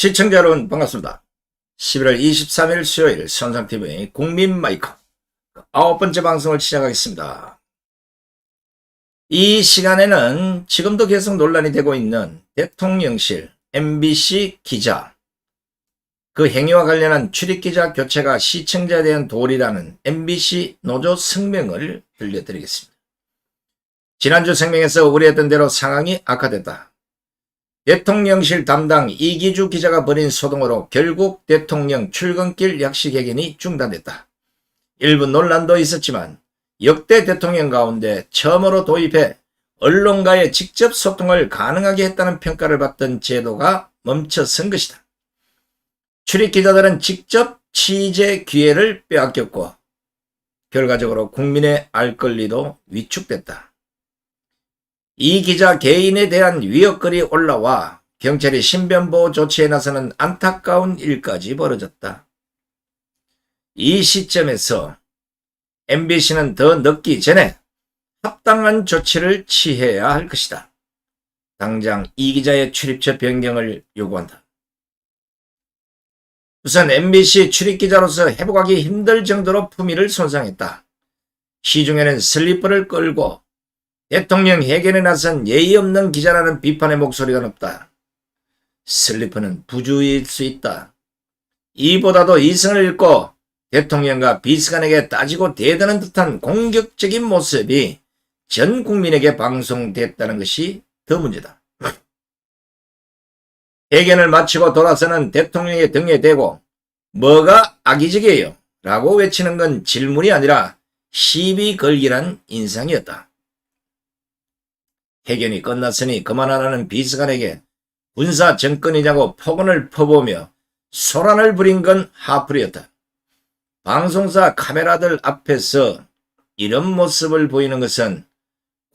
시청자 여러분 반갑습니다. 11월 23일 수요일 선상TV 국민마이크 9번째 방송을 시작하겠습니다. 이 시간에는 지금도 계속 논란이 되고 있는 대통령실 MBC 기자 그 행위와 관련한 출입기자 교체가 시청자에 대한 도리라는 MBC 노조 성명을 들려드리겠습니다. 지난주 성명에서 우려했던 대로 상황이 악화됐다. 대통령실 담당 이기주 기자가 벌인 소동으로 결국 대통령 출근길 약식 개견이 중단됐다. 일부 논란도 있었지만 역대 대통령 가운데 처음으로 도입해 언론과의 직접 소통을 가능하게 했다는 평가를 받던 제도가 멈춰선 것이다. 출입기자들은 직접 취재 기회를 빼앗겼고 결과적으로 국민의 알 권리도 위축됐다. 이 기자 개인에 대한 위협글이 올라와 경찰이 신변보호 조치에 나서는 안타까운 일까지 벌어졌다. 이 시점에서 MBC는 더 늦기 전에 합당한 조치를 취해야 할 것이다. 당장 이 기자의 출입처 변경을 요구한다. 우선 MBC 출입기자로서 회복하기 힘들 정도로 품위를 손상했다. 시중에는 슬리퍼를 끌고 대통령 회견에 나선 예의 없는 기자라는 비판의 목소리가 높다. 슬리퍼는 부주의일 수 있다. 이보다도 이성을 잃고 대통령과 비서관에게 따지고 대드는 듯한 공격적인 모습이 전 국민에게 방송됐다는 것이 더 문제다. 회견을 마치고 돌아서는 대통령의 등에 대고 뭐가 악의적이에요? 라고 외치는 건 질문이 아니라 시비 걸기란 인상이었다. 회견이 끝났으니 그만하라는 비서관에게 군사 정권이냐고 폭언을 퍼부으며 소란을 부린 건 하플이었다. 방송사 카메라들 앞에서 이런 모습을 보이는 것은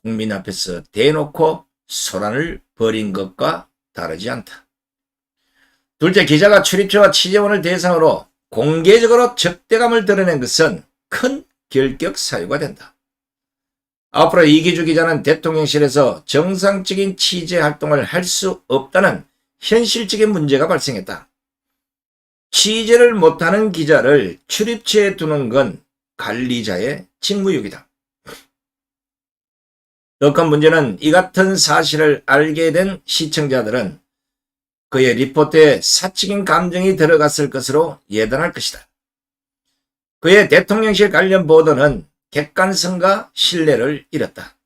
국민 앞에서 대놓고 소란을 벌인 것과 다르지 않다. 둘째, 기자가 출입처와 취재원을 대상으로 공개적으로 적대감을 드러낸 것은 큰 결격 사유가 된다. 앞으로 이기주 기자는 대통령실에서 정상적인 취재 활동을 할 수 없다는 현실적인 문제가 발생했다. 취재를 못하는 기자를 출입처에 두는 건 관리자의 직무유기다. 더 큰 문제는 이 같은 사실을 알게 된 시청자들은 그의 리포트에 사적인 감정이 들어갔을 것으로 예단할 것이다. 그의 대통령실 관련 보도는 객관성과 신뢰를 잃었다.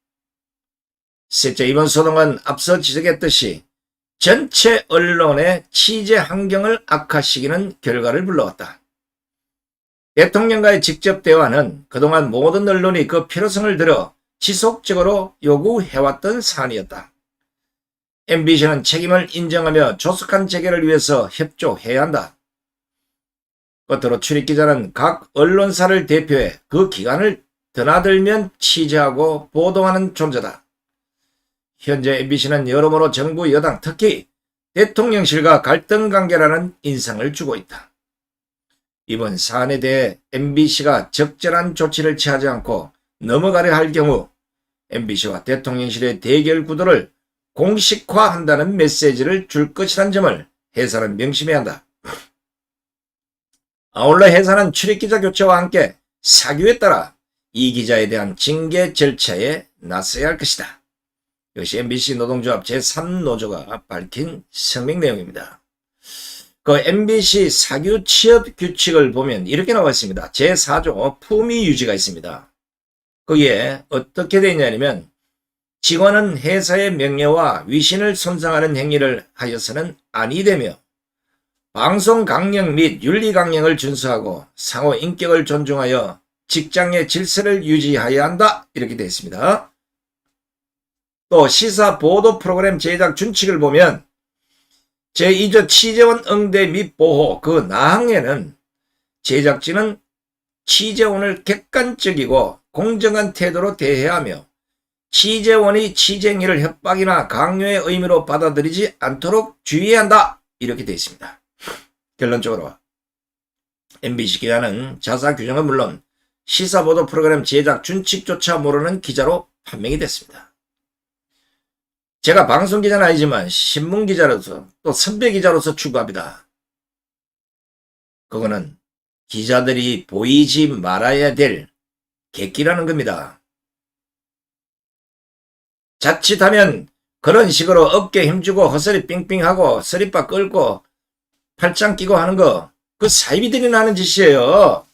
셋째, 이번 소동은 앞서 지적했듯이 전체 언론의 취재 환경을 악화시키는 결과를 불러왔다. 대통령과의 직접 대화는 그동안 모든 언론이 그 필요성을 들어 지속적으로 요구해왔던 사안이었다. MBC는 책임을 인정하며 조속한 재개를 위해서 협조해야 한다. 끝으로 출입기자는 각 언론사를 대표해 그 기관을 드나들면 취재하고 보도하는 존재다. 현재 MBC는 여러모로 정부 여당 특히 대통령실과 갈등관계라는 인상을 주고 있다. 이번 사안에 대해 MBC가 적절한 조치를 취하지 않고 넘어가려 할 경우 MBC와 대통령실의 대결 구도를 공식화한다는 메시지를 줄 것이라는 점을 회사는 명심해야 한다. 아울러 회사는 출입기자 교체와 함께 사규에 따라 이 기자에 대한 징계 절차에 나서야 할 것이다. 이것이 MBC 노동조합 제3노조가 밝힌 성명 내용입니다. 그 MBC 사규 취업 규칙을 보면 이렇게 나와 있습니다. 제4조 품위 유지가 있습니다. 거기에 어떻게 되어 있냐면 직원은 회사의 명예와 위신을 손상하는 행위를 하여서는 아니 되며 방송 강령 및 윤리 강령을 준수하고 상호 인격을 존중하여 직장의 질서를 유지해야 한다. 이렇게 되어 있습니다. 또 시사 보도 프로그램 제작 준칙을 보면 제2조 취재원 응대 및 보호 그 나항에는 제작진은 취재원을 객관적이고 공정한 태도로 대해야 하며 취재원이 취재 행위를 협박이나 강요의 의미로 받아들이지 않도록 주의해야 한다. 이렇게 되어 있습니다. 결론적으로 MBC 기자는 자사 규정은 물론 시사보도 프로그램 제작 준칙조차 모르는 기자로 판명이 됐습니다. 제가 방송기자는 아니지만 신문기자로서 또 선배기자로서 추구합니다. 그거는 기자들이 보이지 말아야 될 객기라는 겁니다. 자칫하면 그런 식으로 어깨 힘주고 허슬이 삥삥하고 서리바 끌고 팔짱 끼고 하는 거, 그 사이비들이 나는 짓이에요.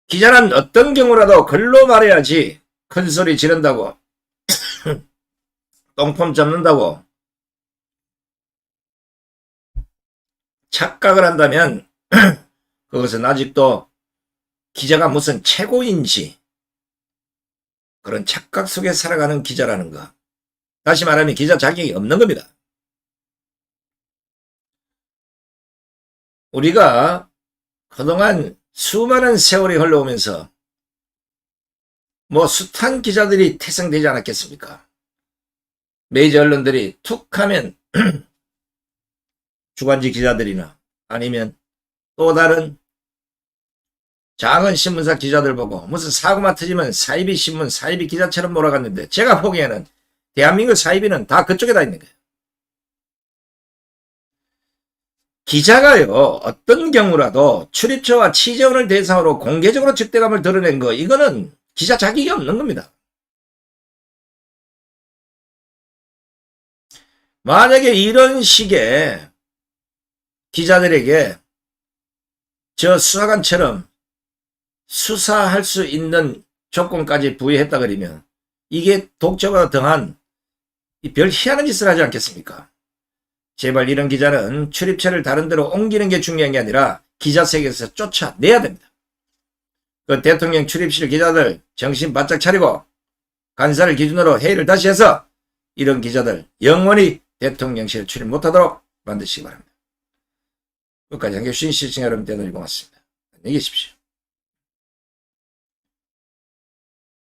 기자는 어떤 경우라도 글로 말해야지 큰 소리 지른다고 똥폼 잡는다고 착각을 한다면 그것은 아직도 기자가 무슨 최고인지 그런 착각 속에 살아가는 기자라는 거. 다시 말하면 기자 자격이 없는 겁니다. 우리가 그동안 수많은 세월이 흘러오면서 뭐 숱한 기자들이 태생되지 않았겠습니까? 메이저 언론들이 툭 하면 주간지 기자들이나 아니면 또 다른 작은 신문사 기자들 보고 무슨 사고만 터지면 사이비 신문, 사이비 기자처럼 몰아갔는데 제가 보기에는 대한민국 사이비는 다 그쪽에 다 있는 거예요. 기자가요, 어떤 경우라도 출입처와 취재원을 대상으로 공개적으로 적대감을 드러낸 거, 이거는 기자 자격이 없는 겁니다. 만약에 이런 식의 기자들에게 저 수사관처럼 수사할 수 있는 조건까지 부여했다 그러면 이게 독재보다 더한 별 희한한 짓을 하지 않겠습니까? 제발 이런 기자는 출입처를 다른 데로 옮기는 게 중요한 게 아니라 기자 세계에서 쫓아내야 됩니다. 그 대통령 출입실 기자들 정신 바짝 차리고 간사를 기준으로 회의를 다시 해서 이런 기자들 영원히 대통령실 출입 못하도록 만드시기 바랍니다. 끝까지 함께해 주신 시청자 여러분 대단히 고맙습니다. 안녕히 계십시오.